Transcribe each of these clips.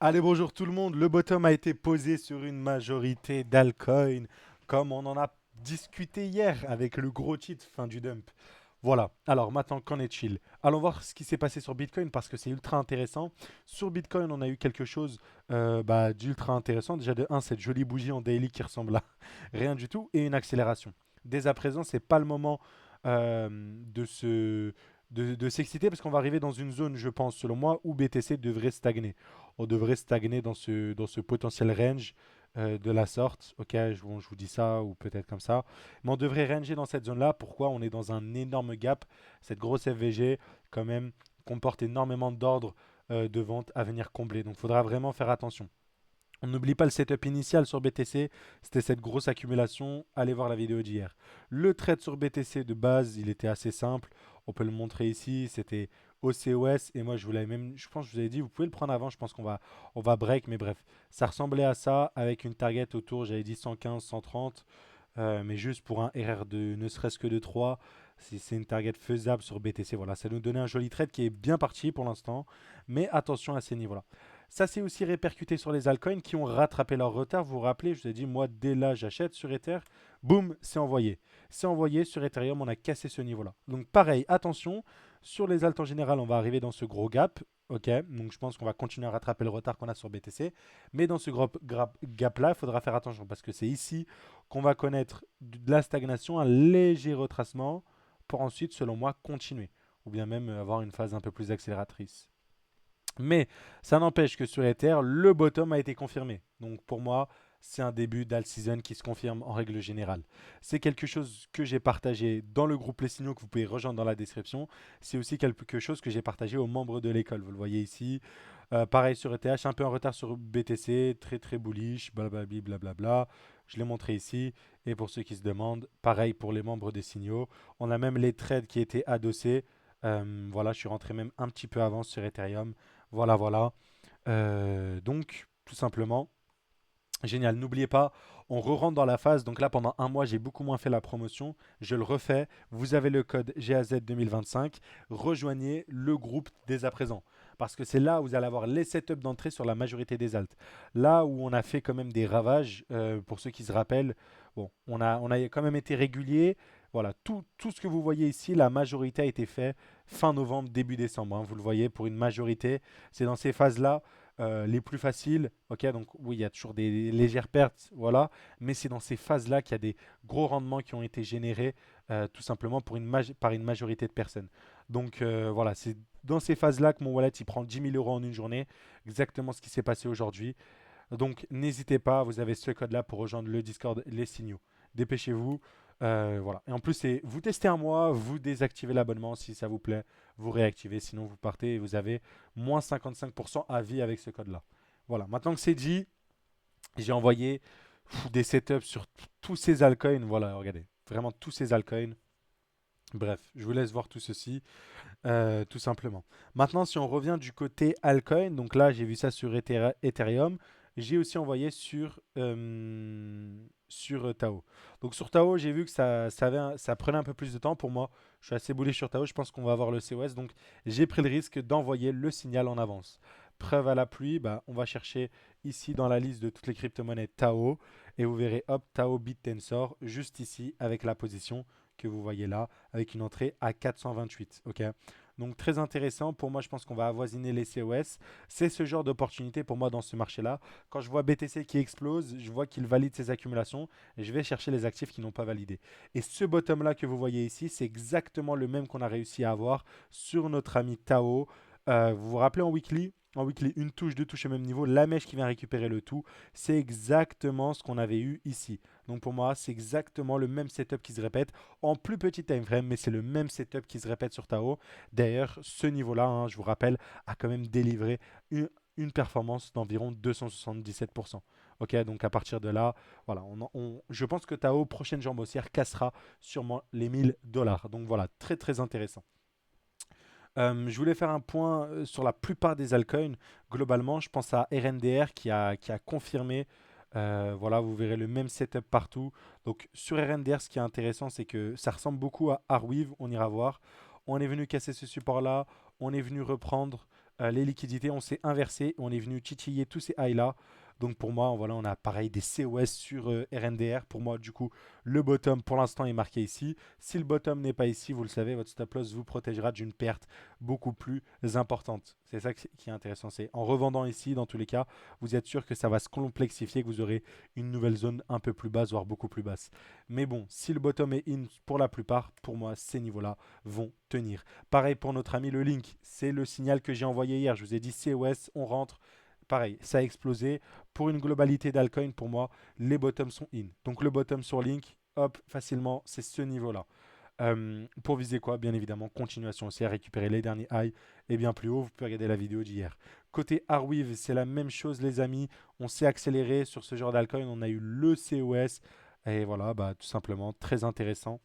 Allez, bonjour tout le monde. Le bottom a été posé sur une majorité d'altcoins, comme on en a discuté hier avec le gros cheat fin du dump. Voilà. Alors maintenant, qu'en est-il? Allons voir ce qui s'est passé sur Bitcoin parce que c'est ultra intéressant. Sur Bitcoin, on a eu quelque chose d'ultra intéressant. Déjà de un, cette jolie bougie en daily qui ressemble à rien du tout et une accélération. Dès à présent, c'est pas le moment de de s'exciter parce qu'on va arriver dans une zone, je pense, selon moi, où BTC devrait stagner. On devrait stagner dans ce potentiel range de la sorte. Ok, bon, je vous dis ça, ou peut-être comme ça. Mais on devrait ranger dans cette zone-là. Pourquoi? On est dans un énorme gap. Cette grosse FVG, quand même, comporte énormément d'ordres de vente à venir combler. Donc, il faudra vraiment faire attention. On n'oublie pas le setup initial sur BTC, c'était cette grosse accumulation. Allez voir la vidéo d'hier. Le trade sur BTC de base, il était assez simple. On peut le montrer ici. C'était OCOS. Et moi, je vous l'avais même, je pense que je vous avais dit, vous pouvez le prendre avant. Je pense on va break. Mais bref, ça ressemblait à ça avec une target autour, j'avais dit 115, 130. Mais juste pour un RR de ne serait-ce que de 3, si c'est une target faisable sur BTC. Voilà, ça nous donnait un joli trade qui est bien parti pour l'instant. Mais attention à ces niveaux-là. Ça s'est aussi répercuté sur les altcoins qui ont rattrapé leur retard. Vous vous rappelez, je vous ai dit, moi, dès là, j'achète sur Ether. Boum, c'est envoyé. C'est envoyé sur Ethereum, on a cassé ce niveau-là. Donc pareil, attention, sur les alts en général, on va arriver dans ce gros gap. Ok, donc je pense qu'on va continuer à rattraper le retard qu'on a sur BTC. Mais dans ce gap-là, il faudra faire attention parce que c'est ici qu'on va connaître de la stagnation, un léger retracement pour ensuite, selon moi, continuer. Ou bien même avoir une phase un peu plus accélératrice. Mais ça n'empêche que sur Ether, le bottom a été confirmé. Donc pour moi, c'est un début d'alt season qui se confirme en règle générale. C'est quelque chose que j'ai partagé dans le groupe Les Signaux que vous pouvez rejoindre dans la description. C'est aussi quelque chose que j'ai partagé aux membres de l'école. Vous le voyez ici. Pareil sur ETH, un peu en retard sur BTC, très très bullish, blablabla. Blablabla. Je l'ai montré ici. Et pour ceux qui se demandent, pareil pour les membres des Signaux. On a même les trades qui étaient adossés. Voilà, je suis rentré même un petit peu avant sur Ethereum. Voilà, voilà. Donc, tout simplement, génial. N'oubliez pas, on re-rentre dans la phase. Donc là, pendant un mois, j'ai beaucoup moins fait la promotion. Je le refais. Vous avez le code GAZ 2025. Rejoignez le groupe dès à présent. Parce que c'est là où vous allez avoir les setups d'entrée sur la majorité des alts. Là où on a fait quand même des ravages, pour ceux qui se rappellent, bon, on a quand même été régulier. Voilà, tout ce que vous voyez ici, la majorité a été fait fin novembre, début décembre, hein. Vous le voyez, pour une majorité. C'est dans ces phases-là les plus faciles. Ok, donc oui, il y a toujours des légères pertes, voilà, mais c'est dans ces phases-là qu'il y a des gros rendements qui ont été générés tout simplement par une majorité de personnes. Donc voilà, c'est dans ces phases-là que mon wallet il prend 10 000 € en une journée, exactement ce qui s'est passé aujourd'hui. Donc n'hésitez pas, vous avez ce code-là pour rejoindre le Discord Les Signaux. Dépêchez-vous. Voilà. Et en plus, c'est vous testez un mois, vous désactivez l'abonnement si ça vous plaît, vous réactivez, sinon vous partez et vous avez moins 55% à vie avec ce code-là. Voilà, maintenant que c'est dit, j'ai envoyé des setups sur tous ces altcoins. Voilà, regardez, vraiment tous ces altcoins. Bref, je vous laisse voir tout ceci, tout simplement. Maintenant, si on revient du côté altcoin, donc là, j'ai vu ça sur Ethereum, j'ai aussi envoyé sur Tao. Donc sur Tao, j'ai vu que ça prenait un peu plus de temps pour moi. Je suis assez bullish sur Tao, je pense qu'on va avoir le COS, donc j'ai pris le risque d'envoyer le signal en avance. Preuve à la pluie, bah, on va chercher ici dans la liste de toutes les crypto-monnaies Tao, et vous verrez, hop, Tao BitTensor, juste ici, avec la position que vous voyez là, avec une entrée à 428. Ok, donc très intéressant. Pour moi, je pense qu'on va avoisiner les COS. C'est ce genre d'opportunité pour moi dans ce marché-là. Quand je vois BTC qui explose, je vois qu'il valide ses accumulations et je vais chercher les actifs qui n'ont pas validé. Et ce bottom-là que vous voyez ici, c'est exactement le même qu'on a réussi à avoir sur notre ami Tao. Vous vous rappelez en weekly, une touche, deux touches au même niveau, la mèche qui vient récupérer le tout, c'est exactement ce qu'on avait eu ici. Donc pour moi, c'est exactement le même setup qui se répète en plus petit time frame, mais c'est le même setup qui se répète sur Tao. D'ailleurs, ce niveau-là, hein, je vous rappelle, a quand même délivré une performance d'environ 277%. Ok, donc à partir de là, voilà, je pense que Tao, prochaine jambe haussière, cassera sûrement les 1000 $. Donc voilà, très très intéressant. Je voulais faire un point sur la plupart des altcoins. Globalement, je pense à RNDR qui a confirmé. Voilà, vous verrez le même setup partout. Donc sur RNDR, ce qui est intéressant, c'est que ça ressemble beaucoup à Arweave. On ira voir. On est venu casser ce support-là. On est venu reprendre. les liquidités, on s'est inversé, on est venu titiller tous ces highs-là. Donc pour moi, voilà, on a pareil des COS sur RNDR. Pour moi, du coup, le bottom pour l'instant est marqué ici. Si le bottom n'est pas ici, vous le savez, votre stop loss vous protégera d'une perte beaucoup plus importante. C'est ça qui est intéressant. C'est en revendant ici, dans tous les cas, vous êtes sûr que ça va se complexifier, que vous aurez une nouvelle zone un peu plus basse, voire beaucoup plus basse. Mais bon, si le bottom est in pour la plupart, pour moi, ces niveaux-là vont tenir. Pareil pour notre ami le Link, c'est le signal que j'ai envoyé hier. Je vous ai dit COS, on rentre. Pareil, ça a explosé. Pour une globalité d'altcoin, pour moi, les bottoms sont in. Donc le bottom sur Link, hop, facilement, c'est ce niveau-là. Pour viser quoi? Bien évidemment, continuation aussi à récupérer les derniers highs et bien plus haut. Vous pouvez regarder la vidéo d'hier. Côté Arweave, c'est la même chose, les amis. On s'est accéléré sur ce genre d'altcoin. On a eu le COS. Et voilà, bah, tout simplement, très intéressant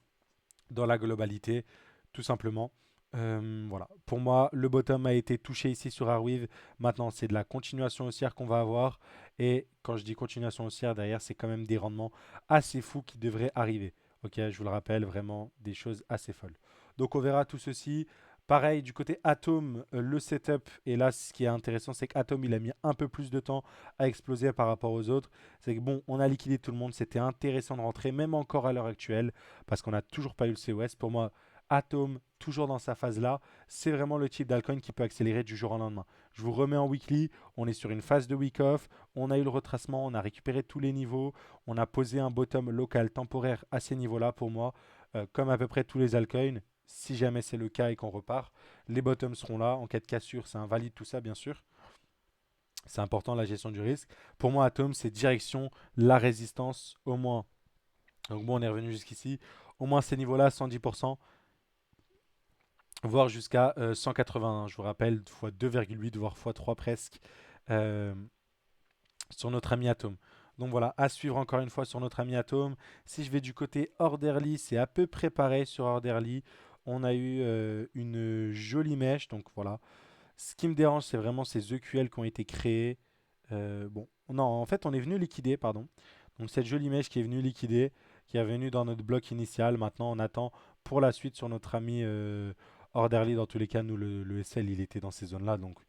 dans la globalité, tout simplement. Voilà. Pour moi, le bottom a été touché ici sur Arweave. Maintenant, c'est de la continuation haussière qu'on va avoir. Et quand je dis continuation haussière, derrière, c'est quand même des rendements assez fous qui devraient arriver. Ok, je vous le rappelle, vraiment des choses assez folles. Donc, on verra tout ceci. Pareil, du côté Atom, le setup, et là, ce qui est intéressant, c'est qu'Atom, il a mis un peu plus de temps à exploser par rapport aux autres. C'est que bon, on a liquidé tout le monde, c'était intéressant de rentrer, même encore à l'heure actuelle, parce qu'on n'a toujours pas eu le COS. Pour moi, Atom, toujours dans sa phase là, c'est vraiment le type d'altcoin qui peut accélérer du jour au lendemain. Je vous remets en weekly, on est sur une phase de week off, on a eu le retracement, on a récupéré tous les niveaux, on a posé un bottom local temporaire à ces niveaux-là pour moi, comme à peu près tous les altcoins. Si jamais c'est le cas et qu'on repart, les bottoms seront là. En cas de cassure, ça invalide tout ça, bien sûr. C'est important la gestion du risque. Pour moi, Atom, c'est direction la résistance au moins. Donc bon, on est revenu jusqu'ici. Au moins ces niveaux-là, 110%, voire jusqu'à 181. Je vous rappelle, fois 2,8, voire fois 3 presque, euh, sur notre ami Atom. Donc voilà, à suivre encore une fois sur notre ami Atom. Si je vais du côté Orderly, c'est à peu près pareil sur Orderly. On a eu une jolie mèche, donc voilà. Ce qui me dérange, c'est vraiment ces EQL qui ont été créés. Bon, non, en fait, on est venu liquider, pardon. Donc cette jolie mèche qui est venue liquider, qui est venue dans notre bloc initial. Maintenant, on attend pour la suite sur notre ami Orderly. Dans tous les cas, nous, le SL, il était dans ces zones-là. Donc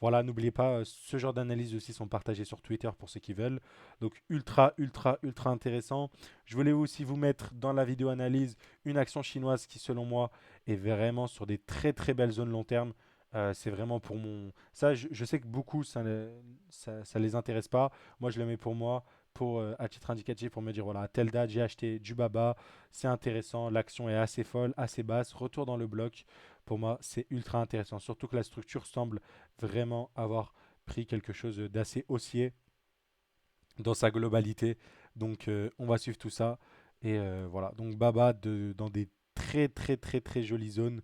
voilà, n'oubliez pas, ce genre d'analyses aussi sont partagées sur Twitter pour ceux qui veulent. Donc ultra, ultra, ultra intéressant. Je voulais aussi vous mettre dans la vidéo analyse une action chinoise qui, selon moi, est vraiment sur des très, très belles zones long terme. C'est vraiment pour mon... Ça, je sais que beaucoup, ça les intéresse pas. Moi, je le mets pour moi, pour, à titre indicatif, pour me dire, voilà, à telle date, j'ai acheté du Baba. C'est intéressant. L'action est assez folle, assez basse. Retour dans le bloc. Pour moi, c'est ultra intéressant. Surtout que la structure semble vraiment avoir pris quelque chose d'assez haussier dans sa globalité. Donc, on va suivre tout ça. Et voilà. Donc, Baba dans des très, très, très, très jolies zones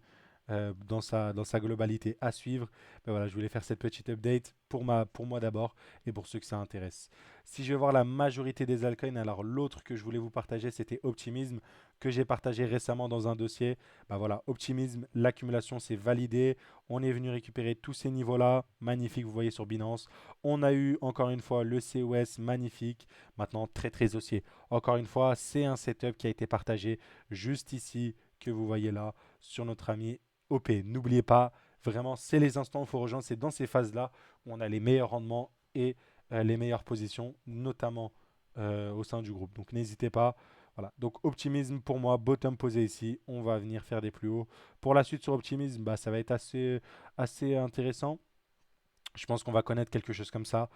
dans sa globalité à suivre. Ben voilà, je voulais faire cette petite update pour moi d'abord et pour ceux que ça intéresse. Si je vais voir la majorité des altcoins, alors l'autre que je voulais vous partager, c'était Optimism, que j'ai partagé récemment dans un dossier. Ben voilà, Optimism, l'accumulation s'est validée. On est venu récupérer tous ces niveaux-là. Magnifique, vous voyez sur Binance. On a eu encore une fois le COS, magnifique. Maintenant, très très haussier. Encore une fois, c'est un setup qui a été partagé juste ici, que vous voyez là, sur notre ami OP. N'oubliez pas, vraiment, c'est les instants où il faut rejoindre. C'est dans ces phases-là où on a les meilleurs rendements et les meilleures positions, notamment au sein du groupe. Donc n'hésitez pas. Voilà. Donc optimisme pour moi, bottom posé ici. On va venir faire des plus hauts. Pour la suite sur optimisme, bah, ça va être assez intéressant. Je pense qu'on va connaître quelque chose comme ça.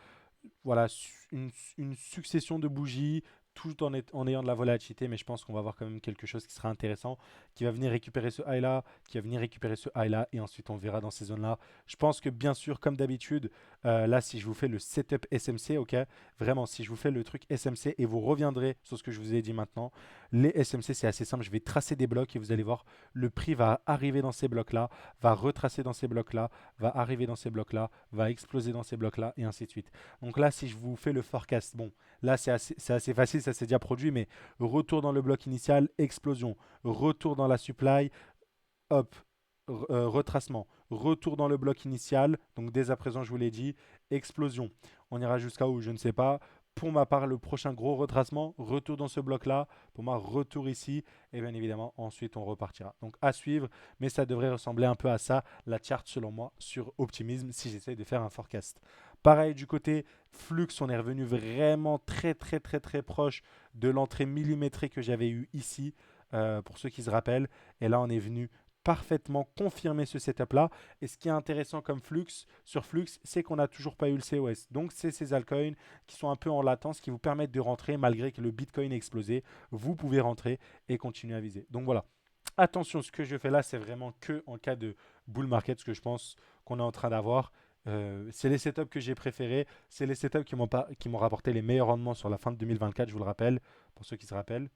Voilà, une succession de bougies, tout en ayant de la volatilité, mais je pense qu'on va avoir quand même quelque chose qui sera intéressant, qui va venir récupérer ce high-là, qui va venir récupérer ce high-là, et ensuite on verra dans ces zones-là. Je pense que bien sûr, comme d'habitude, là, si je vous fais le setup SMC, ok, vraiment, si je vous fais le truc SMC, et vous reviendrez sur ce que je vous ai dit maintenant, les SMC, c'est assez simple, je vais tracer des blocs, et vous allez voir, le prix va arriver dans ces blocs-là, va retracer dans ces blocs-là, va arriver dans ces blocs-là, va exploser dans ces blocs-là, et ainsi de suite. Donc là, si je vous fais le forecast, bon, là c'est assez facile, ça s'est déjà produit, mais retour dans le bloc initial, explosion. Retour dans la supply, hop, retracement. Retour dans le bloc initial, donc dès à présent, je vous l'ai dit, explosion. On ira jusqu'à où? Je ne sais pas. Pour ma part, le prochain gros retracement, retour dans ce bloc-là. Pour moi, retour ici. Et bien évidemment, ensuite, on repartira. Donc, à suivre. Mais ça devrait ressembler un peu à ça, la charte, selon moi, sur Optimism, si j'essaie de faire un forecast. Pareil, du côté Flux, on est revenu vraiment très proche de l'entrée millimétrée que j'avais eue ici, pour ceux qui se rappellent. Et là, on est venu parfaitement confirmer ce setup-là. Et ce qui est intéressant comme sur Flux, c'est qu'on n'a toujours pas eu le COS. Donc, c'est ces altcoins qui sont un peu en latence, qui vous permettent de rentrer malgré que le Bitcoin ait explosé. Vous pouvez rentrer et continuer à viser. Donc voilà. Attention, ce que je fais là, c'est vraiment que en cas de bull market, ce que je pense qu'on est en train d'avoir. C'est les setups que j'ai préférés. C'est les setups qui m'ont rapporté les meilleurs rendements sur la fin de 2024, je vous le rappelle, pour ceux qui se rappellent.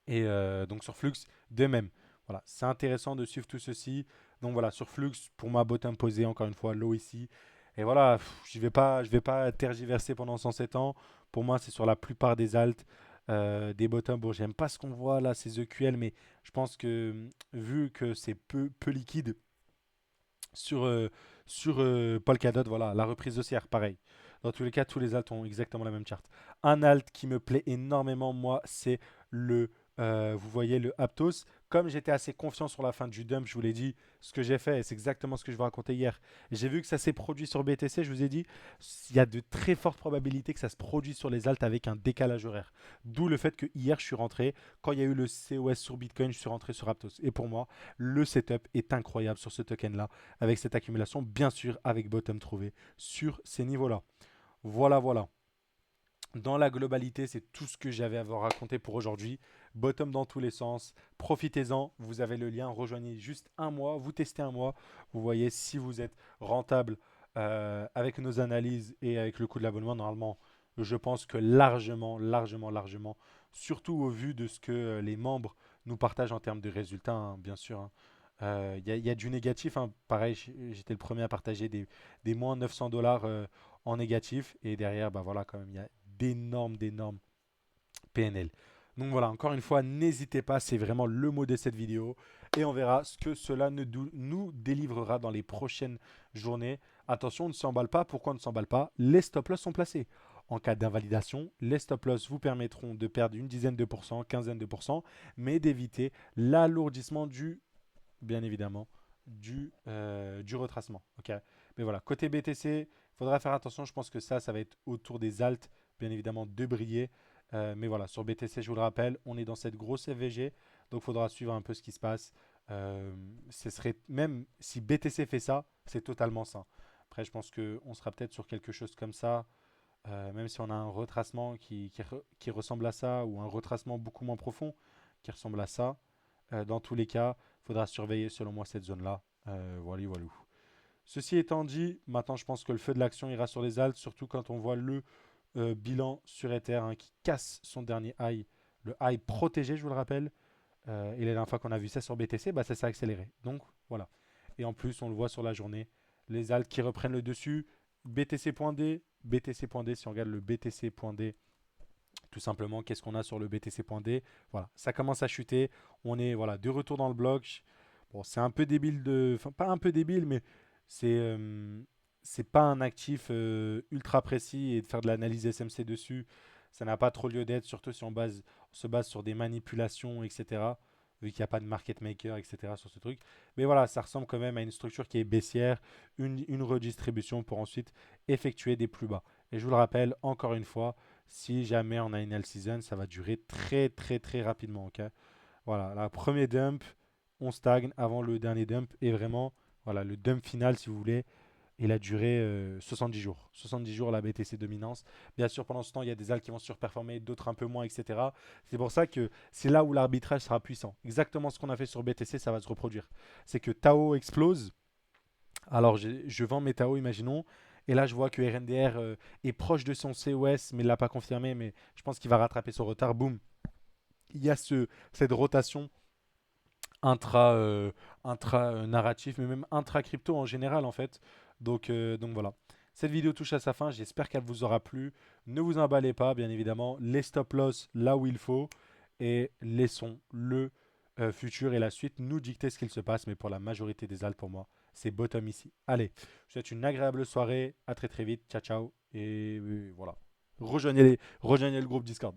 Et donc sur Flux, de même. Voilà, c'est intéressant de suivre tout ceci. Donc voilà, sur Flux, pour ma bottom posée, encore une fois, low ici. Et voilà, je vais pas tergiverser pendant 107 ans. Pour moi, c'est sur la plupart des alts, des bottoms. Bon, j'aime pas ce qu'on voit là, ces EQL, mais je pense que vu que c'est peu liquide sur, Polkadot, voilà, la reprise haussière, pareil. Dans tous les cas, tous les alts ont exactement la même charte. Un alt qui me plaît énormément, moi, c'est vous voyez, le Aptos. Comme j'étais assez confiant sur la fin du dump, je vous l'ai dit, ce que j'ai fait, et c'est exactement ce que je vous racontais hier. J'ai vu que ça s'est produit sur BTC, je vous ai dit, il y a de très fortes probabilités que ça se produise sur les alts avec un décalage horaire. D'où le fait que hier, je suis rentré. Quand il y a eu le COS sur Bitcoin, je suis rentré sur Aptos. Et pour moi, le setup est incroyable sur ce token-là, avec cette accumulation, bien sûr, avec bottom trouvé sur ces niveaux-là. Voilà. Dans la globalité, c'est tout ce que j'avais à vous raconter pour aujourd'hui. Bottom dans tous les sens. Profitez-en. Vous avez le lien. Rejoignez juste un mois. Vous testez un mois. Vous voyez si vous êtes rentable avec nos analyses et avec le coût de l'abonnement. Normalement, je pense que largement, surtout au vu de ce que les membres nous partagent en termes de résultats, hein, bien sûr, hein. Il y a du négatif, hein. Pareil, j'étais le premier à partager des moins 900 dollars en négatif. Et derrière, bah voilà, quand même, il y a d'énormes PNL. Donc voilà, encore une fois, n'hésitez pas, c'est vraiment le mot de cette vidéo. Et on verra ce que cela nous délivrera dans les prochaines journées. Attention, on ne s'emballe pas. Pourquoi on ne s'emballe pas? Les stop-loss sont placés. En cas d'invalidation, les stop-loss vous permettront de perdre une dizaine de pourcents, quinzaine de pourcents, mais d'éviter l'alourdissement bien évidemment, du retracement. Ok. Mais voilà, côté BTC, il faudra faire attention. Je pense que ça va être autour des alts, bien évidemment, de briller. Mais voilà, sur BTC, je vous le rappelle, on est dans cette grosse FVG. Donc, il faudra suivre un peu ce qui se passe. Ce serait, même si BTC fait ça, c'est totalement sain. Après, je pense qu'on sera peut-être sur quelque chose comme ça. Même si on a un retracement qui ressemble à ça, ou un retracement beaucoup moins profond qui ressemble à ça. Dans tous les cas, il faudra surveiller selon moi cette zone-là. Voilà. Ceci étant dit, maintenant je pense que le feu de l'action ira sur les alts, surtout quand on voit le bilan sur Ether hein, qui casse son dernier high, le high protégé, je vous le rappelle. Et la dernière fois qu'on a vu ça sur BTC, bah, ça s'est accéléré. Donc voilà. Et en plus, on le voit sur la journée, les alts qui reprennent le dessus. BTC.D, si on regarde le BTC.D, tout simplement, qu'est-ce qu'on a sur le BTC.D? Voilà, ça commence à chuter. On est voilà, de retour dans le bloc. Bon, c'est un peu débile enfin, pas un peu débile, mais c'est pas un actif ultra précis et de faire de l'analyse SMC dessus, ça n'a pas trop lieu d'être, surtout si on se base sur des manipulations, etc. Vu qu'il n'y a pas de market maker, etc. sur ce truc. Mais voilà, ça ressemble quand même à une structure qui est baissière, une redistribution pour ensuite effectuer des plus bas. Et je vous le rappelle, encore une fois, si jamais on a une L-season, ça va durer très rapidement. Ok. Voilà, la premier dump, on stagne avant le dernier dump. Et vraiment, voilà, le dump final, si vous voulez, il a duré 70 jours. 70 jours la BTC dominance. Bien sûr, pendant ce temps, il y a des alts qui vont surperformer, d'autres un peu moins, etc. C'est pour ça que c'est là où l'arbitrage sera puissant. Exactement ce qu'on a fait sur BTC, ça va se reproduire. C'est que Tao explose. Alors, je vends mes Tao, imaginons. Et là, je vois que RNDR est proche de son COS, mais ne l'a pas confirmé. Mais je pense qu'il va rattraper son retard. Boum. Il y a cette rotation intra-narratif, mais même intra-crypto en général, en fait. Donc voilà. Cette vidéo touche à sa fin. J'espère qu'elle vous aura plu. Ne vous emballez pas, bien évidemment. Les stop-loss là où il faut. Et laissons le futur et la suite nous dicter ce qu'il se passe. Mais pour la majorité des alts, pour moi, c'est bottom ici. Allez, je vous souhaite une agréable soirée. À très vite. Ciao, ciao. Et voilà. Rejoignez le groupe Discord.